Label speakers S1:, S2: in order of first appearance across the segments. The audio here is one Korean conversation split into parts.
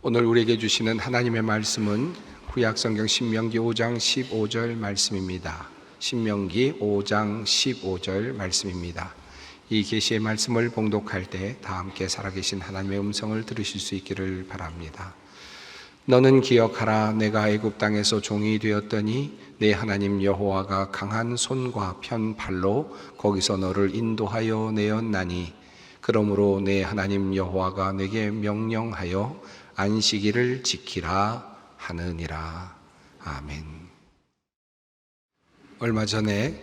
S1: 오늘 우리에게 주시는 하나님의 말씀은 구약성경 신명기 5장 15절 말씀입니다. 신명기 5장 15절 말씀입니다. 이 계시의 말씀을 봉독할 때 다 함께 살아계신 하나님의 음성을 들으실 수 있기를 바랍니다. 너는 기억하라. 내가 애굽 땅에서 종이 되었더니 내 하나님 여호와가 강한 손과 편 팔로 거기서 너를 인도하여 내었나니 그러므로 내 하나님 여호와가 내게 명령하여 안식일을 지키라 하느니라. 아멘. 얼마 전에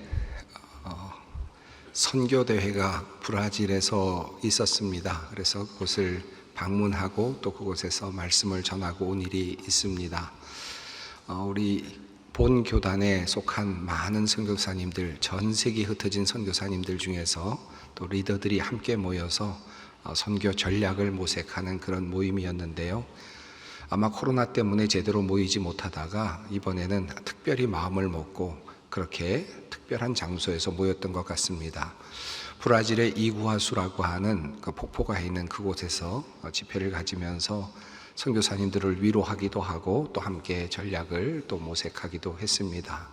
S1: 선교대회가 브라질에서 있었습니다. 그래서 그곳을 방문하고 또 그곳에서 말씀을 전하고 온 일이 있습니다. 우리 본 교단에 속한 많은 선교사님들, 전 세계에 흩어진 선교사님들 중에서 또 리더들이 함께 모여서 선교 전략을 모색하는 그런 모임이었는데요. 아마 코로나 때문에 제대로 모이지 못하다가 이번에는 특별히 마음을 먹고 그렇게 특별한 장소에서 모였던 것 같습니다. 브라질의 이구아수라고 하는 그 폭포가 있는 그곳에서 집회를 가지면서 선교사님들을 위로하기도 하고 또 함께 전략을 또 모색하기도 했습니다.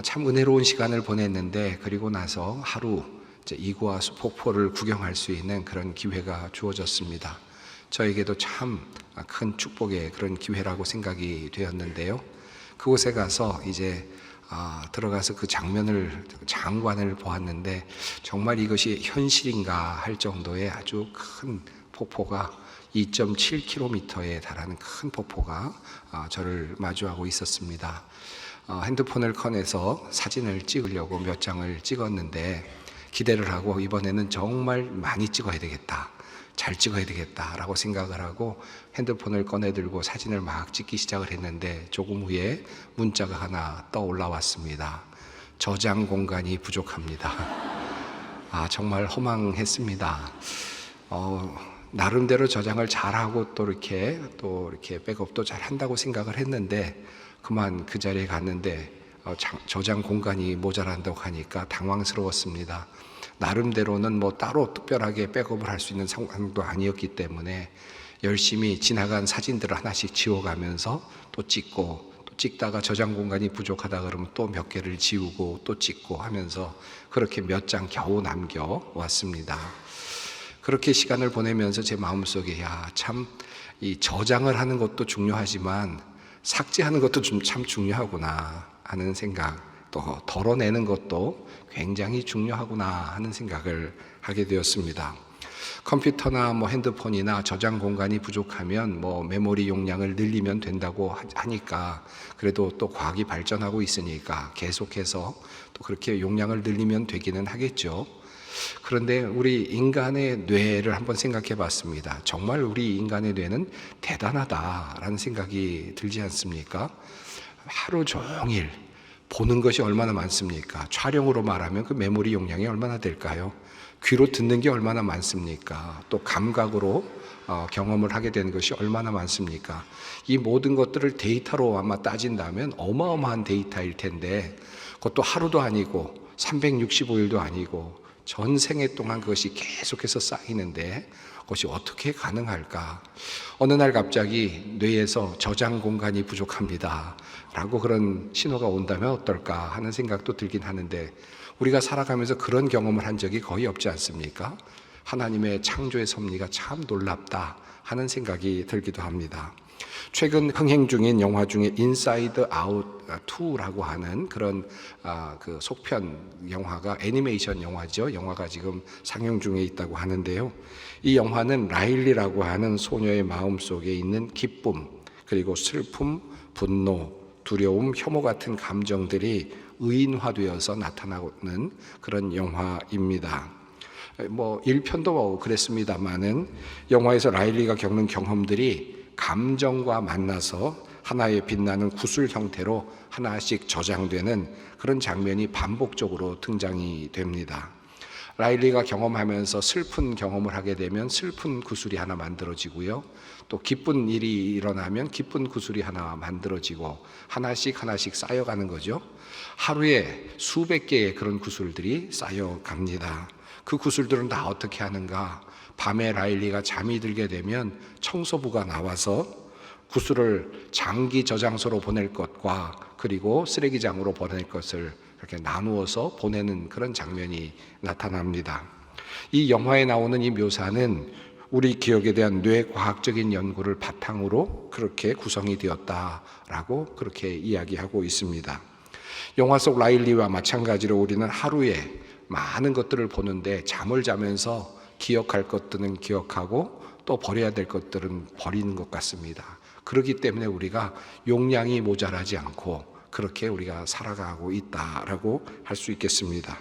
S1: 참 은혜로운 시간을 보냈는데 그리고 나서 하루 이구아수 폭포를 구경할 수 있는 그런 기회가 주어졌습니다. 저에게도 참 큰 축복의 그런 기회라고 생각이 되었는데요. 그곳에 가서 이제 들어가서 그 장관을 보았는데 정말 이것이 현실인가 할 정도의 아주 큰 폭포가 2.7km에 달하는 큰 폭포가 저를 마주하고 있었습니다. 핸드폰을 꺼내서 사진을 찍으려고 몇 장을 찍었는데 기대를 하고 이번에는 정말 많이 찍어야 되겠다, 잘 찍어야 되겠다라고 생각을 하고 핸드폰을 꺼내들고 사진을 막 찍기 시작을 했는데 조금 후에 문자가 하나 떠올라왔습니다. 저장 공간이 부족합니다. 정말 허망했습니다. 나름대로 저장을 잘하고 또 이렇게 백업도 잘 한다고 생각을 했는데 그만 그 자리에 갔는데 저장 공간이 모자란다고 하니까 당황스러웠습니다. 나름대로는 따로 특별하게 백업을 할 수 있는 상황도 아니었기 때문에 열심히 지나간 사진들을 하나씩 지워가면서 또 찍고 또 찍다가 저장 공간이 부족하다 그러면 또 몇 개를 지우고 또 찍고 하면서 그렇게 몇 장 겨우 남겨왔습니다. 그렇게 시간을 보내면서 제 마음속에 참 이 저장을 하는 것도 중요하지만 삭제하는 것도 참 중요하구나 하는 생각, 또 덜어내는 것도 굉장히 중요하구나 하는 생각을 하게 되었습니다. 컴퓨터나 핸드폰이나 저장 공간이 부족하면 메모리 용량을 늘리면 된다고 하니까 그래도 또 과학이 발전하고 있으니까 계속해서 또 그렇게 용량을 늘리면 되기는 하겠죠. 그런데 우리 인간의 뇌를 한번 생각해 봤습니다. 정말 우리 인간의 뇌는 대단하다라는 생각이 들지 않습니까? 하루 종일 보는 것이 얼마나 많습니까? 촬영으로 말하면 그 메모리 용량이 얼마나 될까요? 귀로 듣는 게 얼마나 많습니까? 또 감각으로 경험을 하게 되는 것이 얼마나 많습니까? 이 모든 것들을 데이터로 아마 따진다면 어마어마한 데이터일 텐데 그것도 하루도 아니고 365일도 아니고 전 생애 동안 그것이 계속해서 쌓이는데 그것이 어떻게 가능할까? 어느 날 갑자기 뇌에서 저장 공간이 부족합니다 라고 그런 신호가 온다면 어떨까 하는 생각도 들긴 하는데 우리가 살아가면서 그런 경험을 한 적이 거의 없지 않습니까? 하나님의 창조의 섭리가 참 놀랍다 하는 생각이 들기도 합니다. 최근 흥행 중인 영화 중에 인사이드 아웃 2라고 하는 그런 그 속편 영화가 애니메이션 영화죠. 영화가 지금 상영 중에 있다고 하는데요. 이 영화는 라일리라고 하는 소녀의 마음속에 있는 기쁨, 그리고 슬픔, 분노, 두려움, 혐오 같은 감정들이 의인화되어서 나타나는 그런 영화입니다. 1편도 그랬습니다만은 영화에서 라일리가 겪는 경험들이 감정과 만나서 하나의 빛나는 구슬 형태로 하나씩 저장되는 그런 장면이 반복적으로 등장이 됩니다. 라일리가 경험하면서 슬픈 경험을 하게 되면 슬픈 구슬이 하나 만들어지고요. 또 기쁜 일이 일어나면 기쁜 구슬이 하나 만들어지고 하나씩 쌓여가는 거죠. 하루에 수백 개의 그런 구슬들이 쌓여갑니다. 그 구슬들은 다 어떻게 하는가? 밤에 라일리가 잠이 들게 되면 청소부가 나와서 구슬을 장기 저장소로 보낼 것과 그리고 쓰레기장으로 보낼 것을 이렇게 나누어서 보내는 그런 장면이 나타납니다. 이 영화에 나오는 이 묘사는 우리 기억에 대한 뇌과학적인 연구를 바탕으로 그렇게 구성이 되었다라고 그렇게 이야기하고 있습니다. 영화 속 라일리와 마찬가지로 우리는 하루에 많은 것들을 보는데 잠을 자면서 기억할 것들은 기억하고 또 버려야 될 것들은 버리는 것 같습니다. 그렇기 때문에 우리가 용량이 모자라지 않고 그렇게 우리가 살아가고 있다라고 할 수 있겠습니다.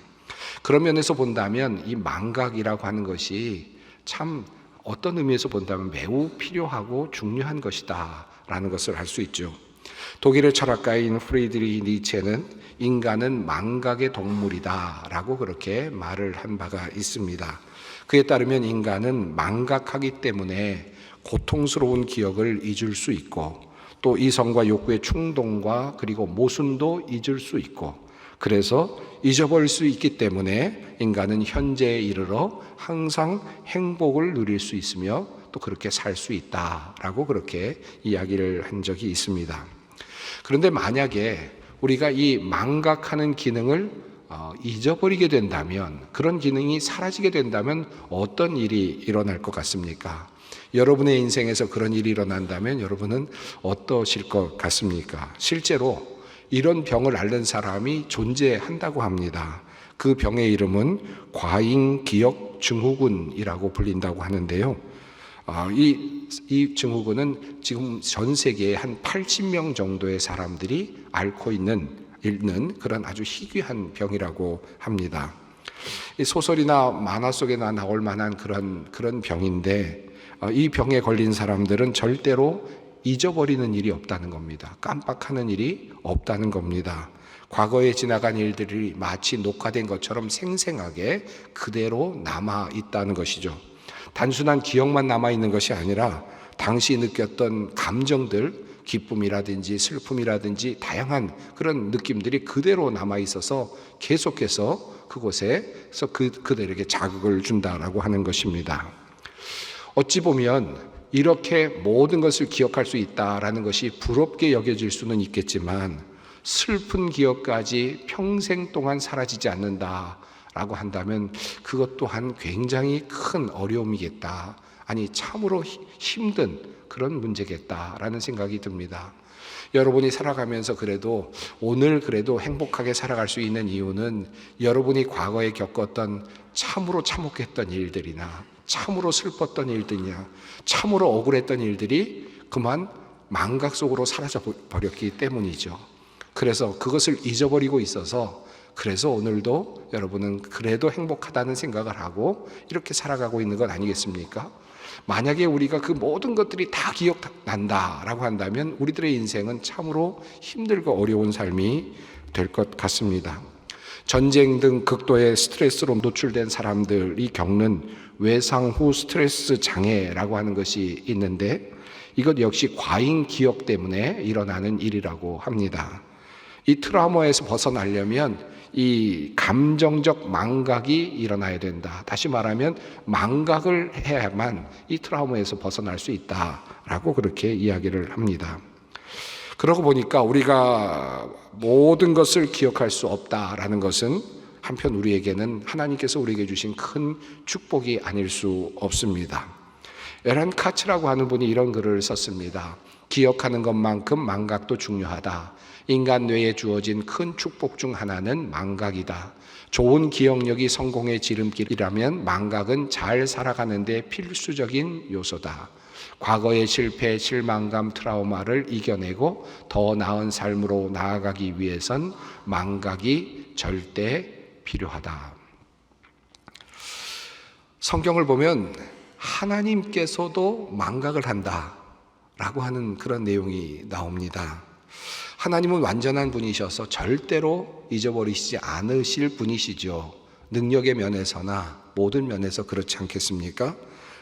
S1: 그런 면에서 본다면 이 망각이라고 하는 것이 참 어떤 의미에서 본다면 매우 필요하고 중요한 것이다 라는 것을 알 수 있죠. 독일의 철학가인 프리드리히 니체는 인간은 망각의 동물이다 라고 그렇게 말을 한 바가 있습니다. 그에 따르면 인간은 망각하기 때문에 고통스러운 기억을 잊을 수 있고 또 이성과 욕구의 충동과 그리고 모순도 잊을 수 있고 그래서 잊어버릴 수 있기 때문에 인간은 현재에 이르러 항상 행복을 누릴 수 있으며 또 그렇게 살 수 있다라고 그렇게 이야기를 한 적이 있습니다. 그런데 만약에 우리가 이 망각하는 기능을 잊어버리게 된다면, 그런 기능이 사라지게 된다면 어떤 일이 일어날 것 같습니까? 여러분의 인생에서 그런 일이 일어난다면 여러분은 어떠실 것 같습니까? 실제로 이런 병을 앓는 사람이 존재한다고 합니다. 그 병의 이름은 과잉기억증후군이라고 불린다고 하는데요. 이 증후군은 지금 전 세계에 한 80명 정도의 사람들이 앓고 있는 그런 아주 희귀한 병이라고 합니다. 이 소설이나 만화 속에나 나올 만한 그런 병인데 이 병에 걸린 사람들은 절대로 잊어버리는 일이 없다는 겁니다. 깜빡하는 일이 없다는 겁니다. 과거에 지나간 일들이 마치 녹화된 것처럼 생생하게 그대로 남아 있다는 것이죠. 단순한 기억만 남아있는 것이 아니라 당시 느꼈던 감정들, 기쁨이라든지 슬픔이라든지 다양한 그런 느낌들이 그대로 남아있어서 계속해서 그곳에서 그들에게 자극을 준다라고 하는 것입니다. 어찌 보면 이렇게 모든 것을 기억할 수 있다라는 것이 부럽게 여겨질 수는 있겠지만 슬픈 기억까지 평생 동안 사라지지 않는다 라고 한다면 그것 또한 굉장히 큰 어려움이겠다. 아니 참으로 힘든 그런 문제겠다라는 생각이 듭니다. 여러분이 살아가면서 오늘 그래도 행복하게 살아갈 수 있는 이유는 여러분이 과거에 겪었던 참으로 참혹했던 일들이나 참으로 슬펐던 일들이나 참으로 억울했던 일들이 그만 망각 속으로 사라져 버렸기 때문이죠. 그래서 그것을 잊어버리고 있어서 그래서 오늘도 여러분은 그래도 행복하다는 생각을 하고 이렇게 살아가고 있는 것 아니겠습니까? 만약에 우리가 그 모든 것들이 다 기억난다라고 한다면 우리들의 인생은 참으로 힘들고 어려운 삶이 될 것 같습니다. 전쟁 등 극도의 스트레스로 노출된 사람들이 겪는 외상 후 스트레스 장애라고 하는 것이 있는데 이것 역시 과잉 기억 때문에 일어나는 일이라고 합니다. 이 트라우마에서 벗어나려면 이 감정적 망각이 일어나야 된다. 다시 말하면 망각을 해야만 이 트라우마에서 벗어날 수 있다라고 그렇게 이야기를 합니다. 그러고 보니까 우리가 모든 것을 기억할 수 없다라는 것은 한편 우리에게는 하나님께서 우리에게 주신 큰 축복이 아닐 수 없습니다. 에란 카츠라고 하는 분이 이런 글을 썼습니다. 기억하는 것만큼 망각도 중요하다. 인간 뇌에 주어진 큰 축복 중 하나는 망각이다. 좋은 기억력이 성공의 지름길이라면 망각은 잘 살아가는 데 필수적인 요소다. 과거의 실패, 실망감, 트라우마를 이겨내고 더 나은 삶으로 나아가기 위해선 망각이 절대 필요하다. 성경을 보면 하나님께서도 망각을 한다라고 하는 그런 내용이 나옵니다. 하나님은 완전한 분이셔서 절대로 잊어버리시지 않으실 분이시죠. 능력의 면에서나 모든 면에서 그렇지 않겠습니까?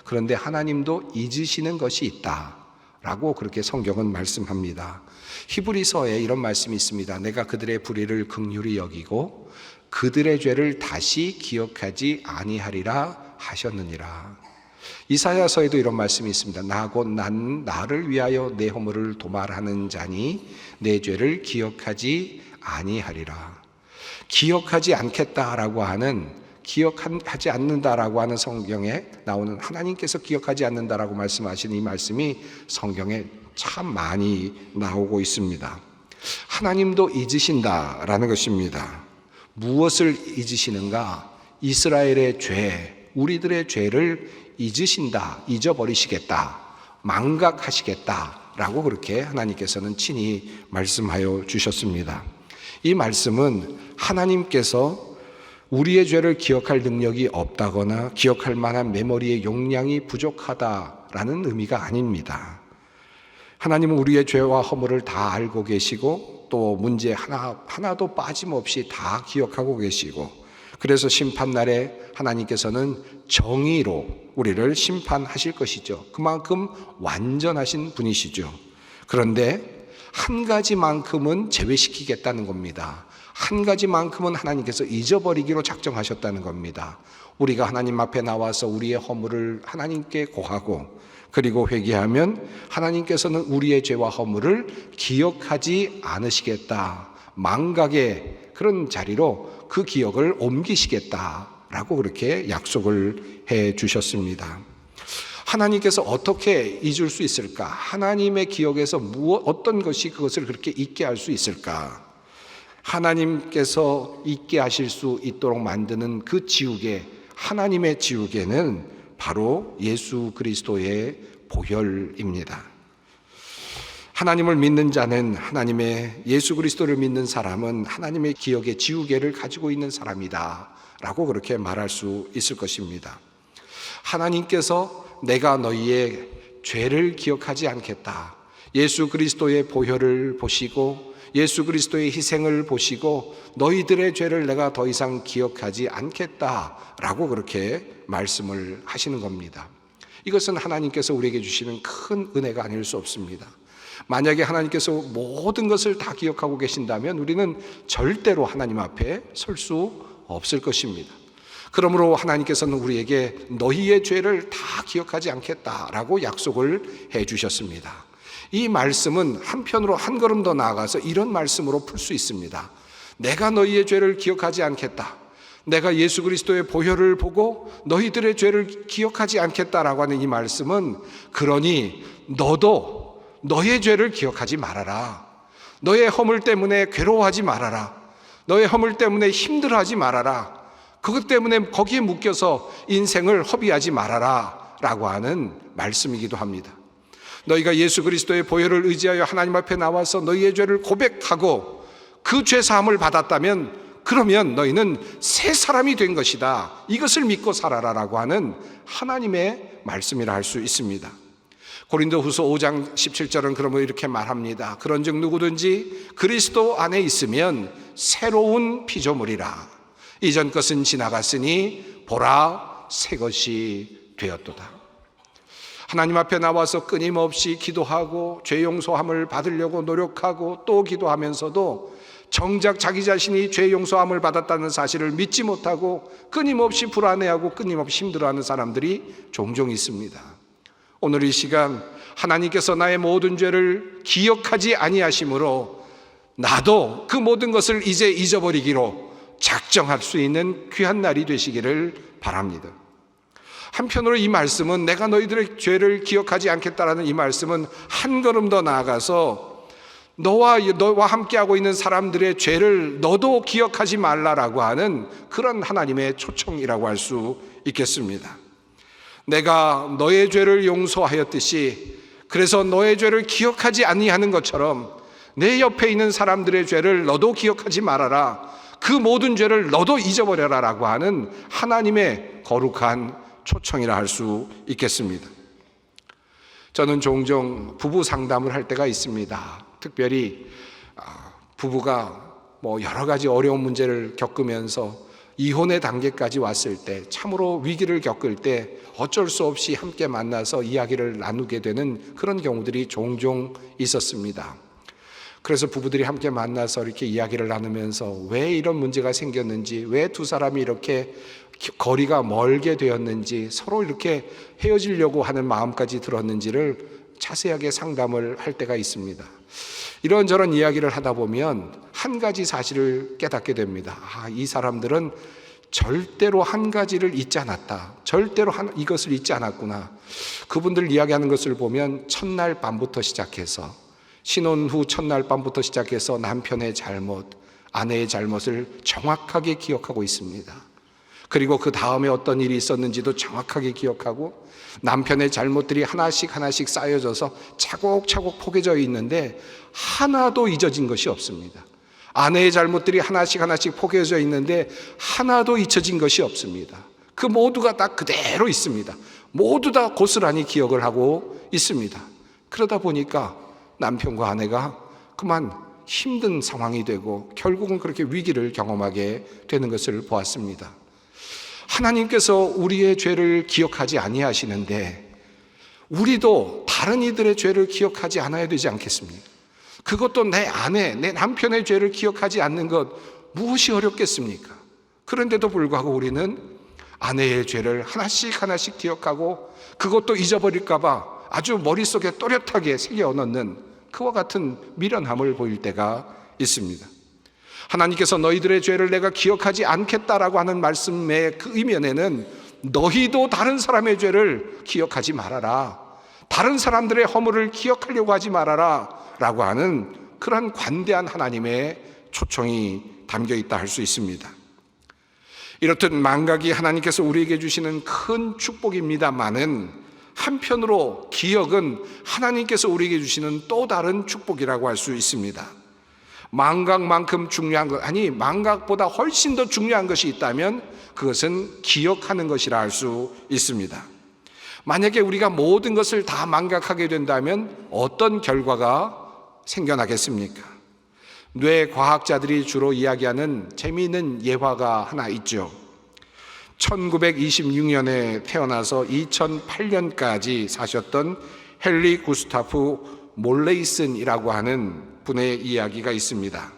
S1: 그런데 하나님도 잊으시는 것이 있다라고 그렇게 성경은 말씀합니다. 히브리서에 이런 말씀이 있습니다. 내가 그들의 불의를 긍휼히 여기고 그들의 죄를 다시 기억하지 아니하리라 하셨느니라. 이사야서에도 이런 말씀이 있습니다. 난 나를 위하여 내 허물을 도말하는 자니 내 죄를 기억하지 아니하리라. 기억하지 않겠다라고 하는, 기억하지 않는다라고 하는 성경에 나오는, 하나님께서 기억하지 않는다라고 말씀하시는 이 말씀이 성경에 참 많이 나오고 있습니다. 하나님도 잊으신다라는 것입니다. 무엇을 잊으시는가? 이스라엘의 죄, 우리들의 죄를 잊으신다, 잊어버리시겠다, 망각하시겠다라고 그렇게 하나님께서는 친히 말씀하여 주셨습니다. 이 말씀은 하나님께서 우리의 죄를 기억할 능력이 없다거나 기억할 만한 메모리의 용량이 부족하다라는 의미가 아닙니다. 하나님은 우리의 죄와 허물을 다 알고 계시고 또 문제 하나도 빠짐없이 다 기억하고 계시고, 그래서 심판날에 하나님께서는 정의로 우리를 심판하실 것이죠. 그만큼 완전하신 분이시죠. 그런데 한 가지만큼은 제외시키겠다는 겁니다. 한 가지만큼은 하나님께서 잊어버리기로 작정하셨다는 겁니다. 우리가 하나님 앞에 나와서 우리의 허물을 하나님께 고하고 그리고 회개하면 하나님께서는 우리의 죄와 허물을 기억하지 않으시겠다, 망각의 그런 자리로 그 기억을 옮기시겠다라고 그렇게 약속을 해 주셨습니다. 하나님께서 어떻게 잊을 수 있을까? 하나님의 기억에서 어떤 것이 그것을 그렇게 잊게 할 수 있을까? 하나님께서 잊게 하실 수 있도록 만드는 그 지우개, 하나님의 지우개는 바로 예수 그리스도의 보혈입니다. 하나님을 믿는 자는, 하나님의 예수 그리스도를 믿는 사람은 하나님의 기억의 지우개를 가지고 있는 사람이다 라고 그렇게 말할 수 있을 것입니다. 하나님께서 내가 너희의 죄를 기억하지 않겠다, 예수 그리스도의 보혈을 보시고 예수 그리스도의 희생을 보시고 너희들의 죄를 내가 더 이상 기억하지 않겠다라고 그렇게 말씀을 하시는 겁니다. 이것은 하나님께서 우리에게 주시는 큰 은혜가 아닐 수 없습니다. 만약에 하나님께서 모든 것을 다 기억하고 계신다면 우리는 절대로 하나님 앞에 설 수 없을 것입니다. 그러므로 하나님께서는 우리에게 너희의 죄를 다 기억하지 않겠다라고 약속을 해 주셨습니다. 이 말씀은 한편으로 한 걸음 더 나아가서 이런 말씀으로 풀 수 있습니다. 내가 너희의 죄를 기억하지 않겠다, 내가 예수 그리스도의 보혈을 보고 너희들의 죄를 기억하지 않겠다라고 하는 이 말씀은, 그러니 너도 너의 죄를 기억하지 말아라, 너의 허물 때문에 괴로워하지 말아라, 너의 허물 때문에 힘들어하지 말아라, 그것 때문에 거기에 묶여서 인생을 허비하지 말아라 라고 하는 말씀이기도 합니다. 너희가 예수 그리스도의 보혈을 의지하여 하나님 앞에 나와서 너희의 죄를 고백하고 그 죄 사함을 받았다면 그러면 너희는 새 사람이 된 것이다, 이것을 믿고 살아라라고 하는 하나님의 말씀이라 할 수 있습니다. 고린도후서 5장 17절은 그러면 이렇게 말합니다. 그런즉 누구든지 그리스도 안에 있으면 새로운 피조물이라, 이전 것은 지나갔으니 보라 새 것이 되었도다. 하나님 앞에 나와서 끊임없이 기도하고 죄 용서함을 받으려고 노력하고 또 기도하면서도 정작 자기 자신이 죄 용서함을 받았다는 사실을 믿지 못하고 끊임없이 불안해하고 끊임없이 힘들어하는 사람들이 종종 있습니다. 오늘 이 시간 하나님께서 나의 모든 죄를 기억하지 아니하심으로 나도 그 모든 것을 이제 잊어버리기로 작정할 수 있는 귀한 날이 되시기를 바랍니다. 한편으로 이 말씀은, 내가 너희들의 죄를 기억하지 않겠다라는 이 말씀은 한 걸음 더 나아가서 너와 함께하고 있는 사람들의 죄를 너도 기억하지 말라라고 하는 그런 하나님의 초청이라고 할 수 있겠습니다. 내가 너의 죄를 용서하였듯이, 그래서 너의 죄를 기억하지 아니하는 것처럼 내 옆에 있는 사람들의 죄를 너도 기억하지 말아라, 그 모든 죄를 너도 잊어버려라 라고 하는 하나님의 거룩한 초청이라 할 수 있겠습니다. 저는 종종 부부 상담을 할 때가 있습니다. 특별히 부부가 여러 가지 어려운 문제를 겪으면서 이혼의 단계까지 왔을 때, 참으로 위기를 겪을 때 어쩔 수 없이 함께 만나서 이야기를 나누게 되는 그런 경우들이 종종 있었습니다. 그래서 부부들이 함께 만나서 이렇게 이야기를 나누면서 왜 이런 문제가 생겼는지, 왜 두 사람이 이렇게 거리가 멀게 되었는지, 서로 이렇게 헤어지려고 하는 마음까지 들었는지를 자세하게 상담을 할 때가 있습니다. 이런저런 이야기를 하다 보면 한 가지 사실을 깨닫게 됩니다. 이 사람들은 절대로 한 가지를 잊지 않았다. 절대로 이것을 잊지 않았구나. 그분들 이야기하는 것을 보면 첫날 밤부터 시작해서, 신혼 후 첫날 밤부터 시작해서 남편의 잘못, 아내의 잘못을 정확하게 기억하고 있습니다. 그리고 그 다음에 어떤 일이 있었는지도 정확하게 기억하고, 남편의 잘못들이 하나씩 하나씩 쌓여져서 차곡차곡 포개져 있는데 하나도 잊어진 것이 없습니다. 아내의 잘못들이 하나씩 하나씩 포개져 있는데 하나도 잊혀진 것이 없습니다. 그 모두가 다 그대로 있습니다. 모두 다 고스란히 기억을 하고 있습니다. 그러다 보니까 남편과 아내가 그만 힘든 상황이 되고 결국은 그렇게 위기를 경험하게 되는 것을 보았습니다. 하나님께서 우리의 죄를 기억하지 아니하시는데 우리도 다른 이들의 죄를 기억하지 않아야 되지 않겠습니까? 그것도 내 아내, 내 남편의 죄를 기억하지 않는 것 무엇이 어렵겠습니까? 그런데도 불구하고 우리는 아내의 죄를 하나씩 하나씩 기억하고 그것도 잊어버릴까 봐 아주 머릿속에 또렷하게 새겨 넣는 그와 같은 미련함을 보일 때가 있습니다. 하나님께서 너희들의 죄를 내가 기억하지 않겠다라고 하는 말씀의 그 이면에는 너희도 다른 사람의 죄를 기억하지 말아라, 다른 사람들의 허물을 기억하려고 하지 말아라 라고 하는 그런 관대한 하나님의 초청이 담겨 있다 할 수 있습니다. 이렇듯 망각이 하나님께서 우리에게 주시는 큰 축복입니다마는 한편으로 기억은 하나님께서 우리에게 주시는 또 다른 축복이라고 할 수 있습니다. 망각만큼 중요한 것, 아니 망각보다 훨씬 더 중요한 것이 있다면 그것은 기억하는 것이라 할 수 있습니다. 만약에 우리가 모든 것을 다 망각하게 된다면 어떤 결과가 생겨나겠습니까? 뇌과학자들이 주로 이야기하는 재미있는 예화가 하나 있죠. 1926년에 태어나서 2008년까지 사셨던 헨리 구스타프 몰레이슨이라고 하는 분의 이야기가 있습니다.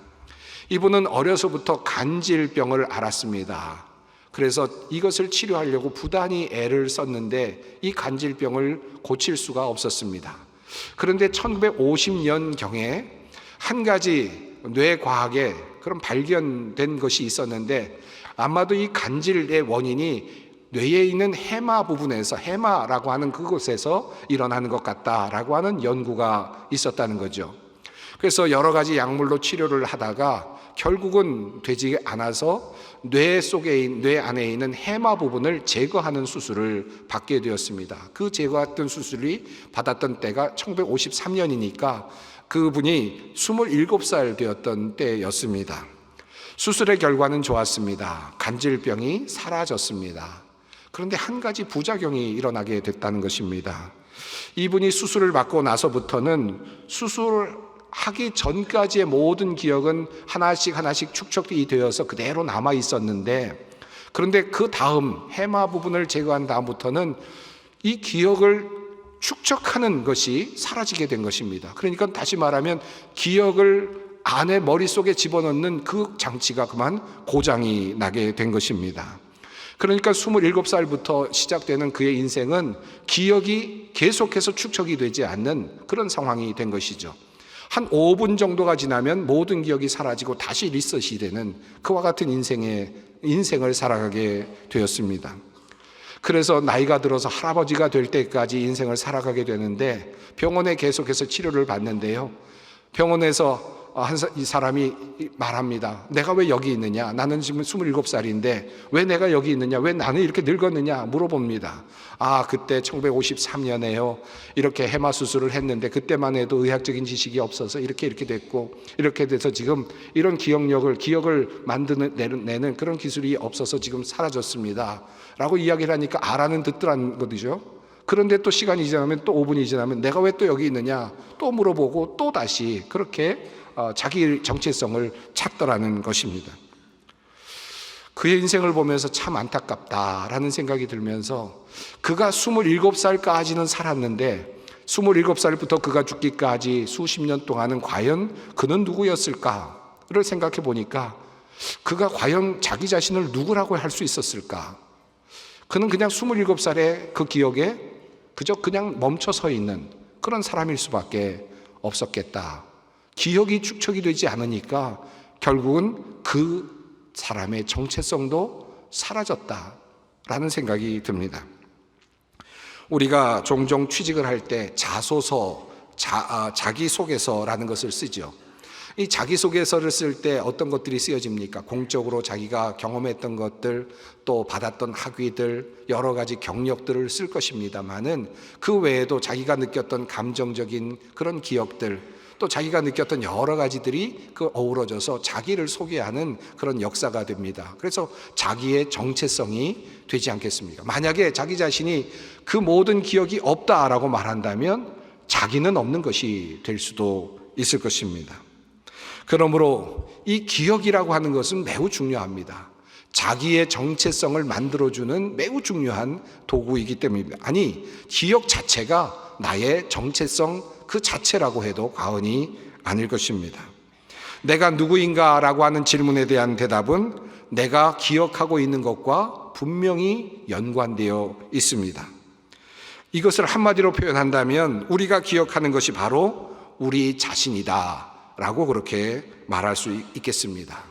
S1: 이분은 어려서부터 간질병을 앓았습니다. 그래서 이것을 치료하려고 부단히 애를 썼는데 이 간질병을 고칠 수가 없었습니다. 그런데 1950년경에 한 가지 뇌과학에 그런 발견된 것이 있었는데 아마도 이 간질의 원인이 뇌에 있는 해마 부분에서, 해마라고 하는 그곳에서 일어나는 것 같다라고 하는 연구가 있었다는 거죠. 그래서 여러 가지 약물로 치료를 하다가 결국은 되지 않아서 뇌 안에 있는 해마 부분을 제거하는 수술을 받게 되었습니다. 그 제거했던 수술이 받았던 때가 1953년이니까 그분이 27살 되었던 때였습니다. 수술의 결과는 좋았습니다. 간질병이 사라졌습니다. 그런데 한 가지 부작용이 일어나게 됐다는 것입니다. 이분이 수술을 받고 나서부터는 수술하기 전까지의 모든 기억은 하나씩 하나씩 축적이 되어서 그대로 남아 있었는데, 그런데 그 다음 해마 부분을 제거한 다음부터는 이 기억을 축적하는 것이 사라지게 된 것입니다. 그러니까 다시 말하면 기억을 안에 머릿속에 집어넣는 그 장치가 그만 고장이 나게 된 것입니다. 그러니까 27살부터 시작되는 그의 인생은 기억이 계속해서 축적이 되지 않는 그런 상황이 된 것이죠. 한 5분 정도가 지나면 모든 기억이 사라지고 다시 리셋이 되는 그와 같은 인생을 살아가게 되었습니다. 그래서 나이가 들어서 할아버지가 될 때까지 인생을 살아가게 되는데 병원에 계속해서 치료를 받는데요. 병원에서 이 사람이 말합니다. 내가 왜 여기 있느냐? 나는 지금 27살인데 왜 내가 여기 있느냐? 왜 나는 이렇게 늙었느냐? 물어봅니다. 그때 1953년에요. 이렇게 해마 수술을 했는데 그때만 해도 의학적인 지식이 없어서 이렇게 됐고, 이렇게 돼서 지금 이런 기억을 만드는 그런 기술이 없어서 지금 사라졌습니다. 라고 이야기를 하니까 알아는 듣더라는 거죠. 그런데 또 시간이 지나면, 또 5분이 지나면 내가 왜 또 여기 있느냐? 또 물어보고 또 다시 그렇게 자기 정체성을 찾더라는 것입니다. 그의 인생을 보면서 참 안타깝다라는 생각이 들면서 그가 27살까지는 살았는데 27살부터 그가 죽기까지 수십 년 동안은 과연 그는 누구였을까를 생각해 보니까 그가 과연 자기 자신을 누구라고 할 수 있었을까? 그는 그냥 27살의 그 기억에 그저 그냥 멈춰 서 있는 그런 사람일 수밖에 없었겠다. 기억이 축적이 되지 않으니까 결국은 그 사람의 정체성도 사라졌다라는 생각이 듭니다. 우리가 종종 취직을 할 때 자소서, 자기소개서라는 것을 쓰죠. 이 자기소개서를 쓸 때 어떤 것들이 쓰여집니까? 공적으로 자기가 경험했던 것들, 또 받았던 학위들, 여러 가지 경력들을 쓸 것입니다만은 그 외에도 자기가 느꼈던 감정적인 그런 기억들, 또 자기가 느꼈던 여러 가지들이 그 어우러져서 자기를 소개하는 그런 역사가 됩니다. 그래서 자기의 정체성이 되지 않겠습니까? 만약에 자기 자신이 그 모든 기억이 없다라고 말한다면 자기는 없는 것이 될 수도 있을 것입니다. 그러므로 이 기억이라고 하는 것은 매우 중요합니다. 자기의 정체성을 만들어주는 매우 중요한 도구이기 때문입니다. 아니, 기억 자체가 나의 정체성 그 자체라고 해도 과언이 아닐 것입니다. 내가 누구인가라고 하는 질문에 대한 대답은 내가 기억하고 있는 것과 분명히 연관되어 있습니다. 이것을 한마디로 표현한다면 우리가 기억하는 것이 바로 우리 자신이다 라고 그렇게 말할 수 있겠습니다.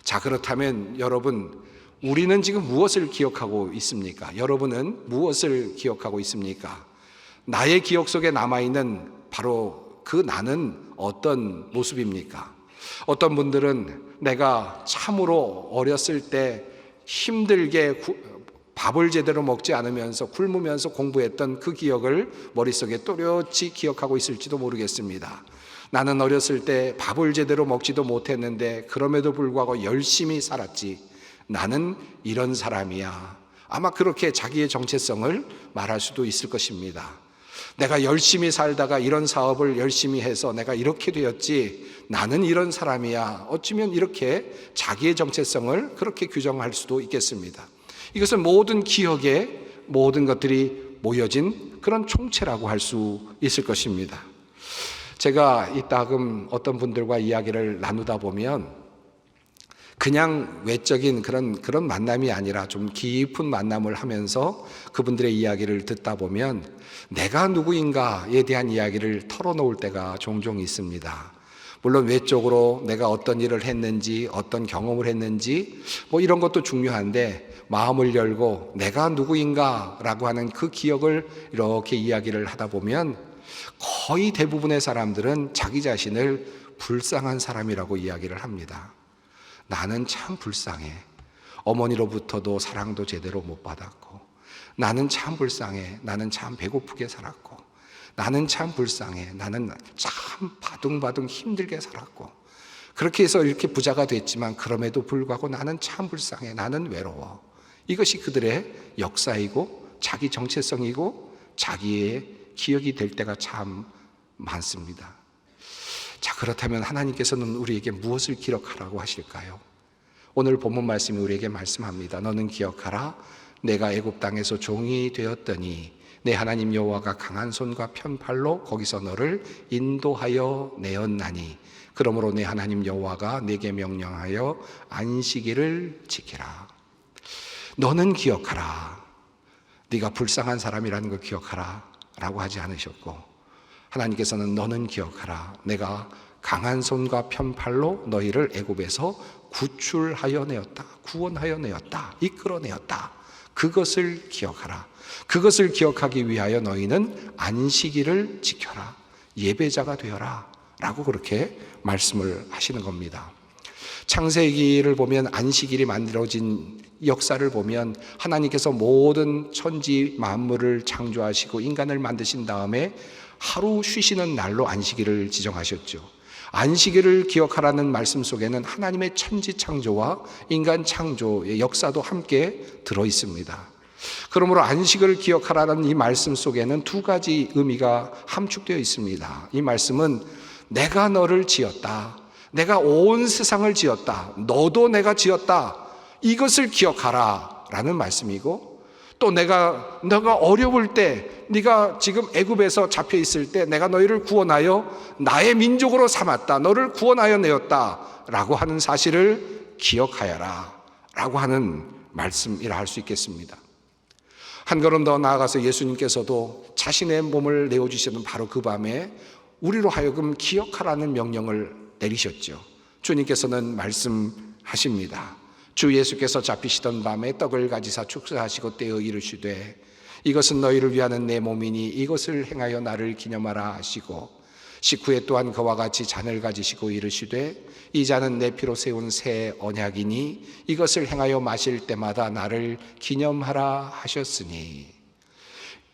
S1: 자, 그렇다면 여러분, 우리는 지금 무엇을 기억하고 있습니까? 여러분은 무엇을 기억하고 있습니까? 나의 기억 속에 남아있는 바로 그 나는 어떤 모습입니까? 어떤 분들은 내가 참으로 어렸을 때 힘들게 밥을 제대로 먹지 않으면서 굶으면서 공부했던 그 기억을 머릿속에 또렷이 기억하고 있을지도 모르겠습니다. 나는 어렸을 때 밥을 제대로 먹지도 못했는데 그럼에도 불구하고 열심히 살았지. 나는 이런 사람이야. 아마 그렇게 자기의 정체성을 말할 수도 있을 것입니다. 내가 열심히 살다가 이런 사업을 열심히 해서 내가 이렇게 되었지. 나는 이런 사람이야. 어쩌면 이렇게 자기의 정체성을 그렇게 규정할 수도 있겠습니다. 이것은 모든 기억에 모든 것들이 모여진 그런 총체라고 할 수 있을 것입니다. 제가 이따금 어떤 분들과 이야기를 나누다 보면 그냥 외적인 그런 만남이 아니라 좀 깊은 만남을 하면서 그분들의 이야기를 듣다 보면 내가 누구인가에 대한 이야기를 털어놓을 때가 종종 있습니다. 물론 외적으로 내가 어떤 일을 했는지, 어떤 경험을 했는지 이런 것도 중요한데 마음을 열고 내가 누구인가라고 하는 그 기억을 이렇게 이야기를 하다 보면 거의 대부분의 사람들은 자기 자신을 불쌍한 사람이라고 이야기를 합니다. 나는 참 불쌍해. 어머니로부터도 사랑도 제대로 못 받았고, 나는 참 불쌍해. 나는 참 배고프게 살았고, 나는 참 불쌍해. 나는 참 바둥바둥 힘들게 살았고, 그렇게 해서 이렇게 부자가 됐지만 그럼에도 불구하고 나는 참 불쌍해. 나는 외로워. 이것이 그들의 역사이고 자기 정체성이고 자기의 기억이 될 때가 참 많습니다. 자, 그렇다면 하나님께서는 우리에게 무엇을 기억하라고 하실까요? 오늘 본문 말씀이 우리에게 말씀합니다. 너는 기억하라. 내가 애굽 땅에서 종이 되었더니 내 하나님 여호와가 강한 손과 편팔로 거기서 너를 인도하여 내었나니 그러므로 내 하나님 여호와가 내게 명령하여 안식일을 지키라. 너는 기억하라. 네가 불쌍한 사람이라는 걸 기억하라 라고 하지 않으셨고, 하나님께서는 너는 기억하라. 내가 강한 손과 편팔로 너희를 애굽에서 구출하여 내었다. 구원하여 내었다. 이끌어내었다. 그것을 기억하라. 그것을 기억하기 위하여 너희는 안식일을 지켜라. 예배자가 되어라 라고 그렇게 말씀을 하시는 겁니다. 창세기를 보면 안식일이 만들어진 역사를 보면 하나님께서 모든 천지 만물을 창조하시고 인간을 만드신 다음에 하루 쉬시는 날로 안식일을 지정하셨죠. 안식일을 기억하라는 말씀 속에는 하나님의 천지 창조와 인간 창조의 역사도 함께 들어 있습니다. 그러므로 안식을 기억하라는 이 말씀 속에는 두 가지 의미가 함축되어 있습니다. 이 말씀은 내가 너를 지었다. 내가 온 세상을 지었다. 너도 내가 지었다. 이것을 기억하라 라는 말씀이고, 또 너가 어려울 때, 네가 지금 애굽에서 잡혀 있을 때 내가 너희를 구원하여 나의 민족으로 삼았다, 너를 구원하여 내었다 라고 하는 사실을 기억하여라 라고 하는 말씀이라 할 수 있겠습니다. 한 걸음 더 나아가서 예수님께서도 자신의 몸을 내어주시는 바로 그 밤에 우리로 하여금 기억하라는 명령을 내리셨죠. 주님께서는 말씀하십니다. 주 예수께서 잡히시던 밤에 떡을 가지사 축사하시고 떼어 이르시되 이것은 너희를 위하는 내 몸이니 이것을 행하여 나를 기념하라 하시고 식후에 또한 그와 같이 잔을 가지시고 이르시되 이 잔은 내 피로 세운 새 언약이니 이것을 행하여 마실 때마다 나를 기념하라 하셨으니,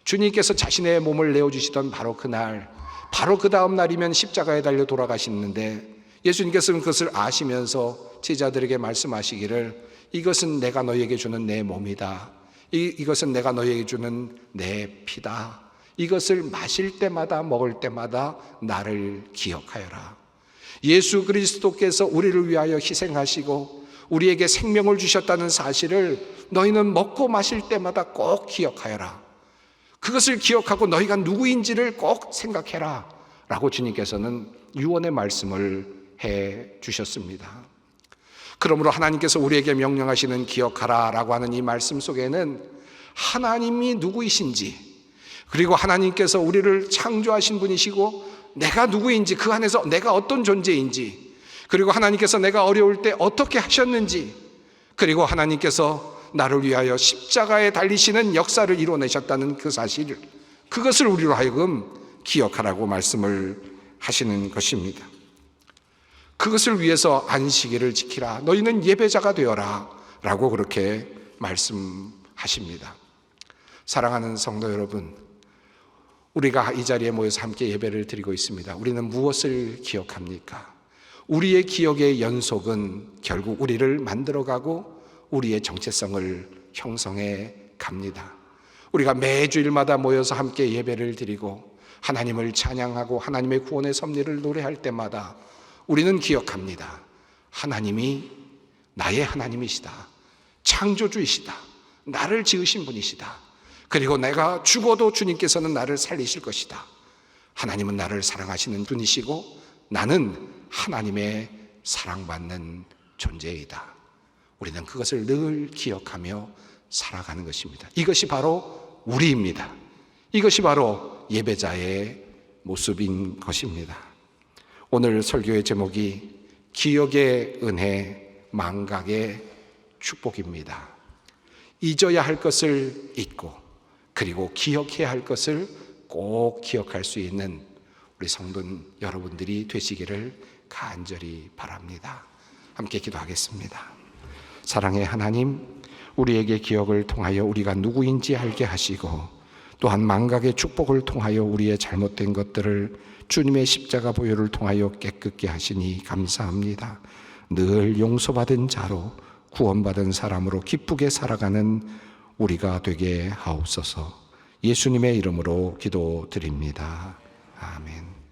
S1: 주님께서 자신의 몸을 내어주시던 바로 그날, 바로 그 다음 날이면 십자가에 달려 돌아가시는데 예수님께서는 그것을 아시면서 제자들에게 말씀하시기를 이것은 내가 너희에게 주는 내 몸이다, 이것은 내가 너희에게 주는 내 피다, 이것을 마실 때마다 먹을 때마다 나를 기억하여라. 예수 그리스도께서 우리를 위하여 희생하시고 우리에게 생명을 주셨다는 사실을 너희는 먹고 마실 때마다 꼭 기억하여라. 그것을 기억하고 너희가 누구인지를 꼭 생각해라 라고 주님께서는 유언의 말씀을 해 주셨습니다. 그러므로 하나님께서 우리에게 명령하시는 기억하라 라고 하는 이 말씀 속에는 하나님이 누구이신지, 그리고 하나님께서 우리를 창조하신 분이시고 내가 누구인지, 그 안에서 내가 어떤 존재인지, 그리고 하나님께서 내가 어려울 때 어떻게 하셨는지, 그리고 하나님께서 나를 위하여 십자가에 달리시는 역사를 이뤄내셨다는 그 사실, 그것을 우리로 하여금 기억하라고 말씀을 하시는 것입니다. 그것을 위해서 안식일을 지키라, 너희는 예배자가 되어라 라고 그렇게 말씀하십니다. 사랑하는 성도 여러분, 우리가 이 자리에 모여서 함께 예배를 드리고 있습니다. 우리는 무엇을 기억합니까? 우리의 기억의 연속은 결국 우리를 만들어가고 우리의 정체성을 형성해 갑니다. 우리가 매주일마다 모여서 함께 예배를 드리고 하나님을 찬양하고 하나님의 구원의 섭리를 노래할 때마다 우리는 기억합니다. 하나님이 나의 하나님이시다, 창조주이시다, 나를 지으신 분이시다, 그리고 내가 죽어도 주님께서는 나를 살리실 것이다, 하나님은 나를 사랑하시는 분이시고 나는 하나님의 사랑받는 존재이다. 우리는 그것을 늘 기억하며 살아가는 것입니다. 이것이 바로 우리입니다. 이것이 바로 예배자의 모습인 것입니다. 오늘 설교의 제목이 기억의 은혜, 망각의 축복입니다. 잊어야 할 것을 잊고 그리고 기억해야 할 것을 꼭 기억할 수 있는 우리 성도 여러분들이 되시기를 간절히 바랍니다. 함께 기도하겠습니다. 사랑의 하나님, 우리에게 기억을 통하여 우리가 누구인지 알게 하시고 또한 망각의 축복을 통하여 우리의 잘못된 것들을 주님의 십자가 보혈을 통하여 깨끗게 하시니 감사합니다. 늘 용서받은 자로 구원받은 사람으로 기쁘게 살아가는 우리가 되게 하옵소서. 예수님의 이름으로 기도드립니다. 아멘.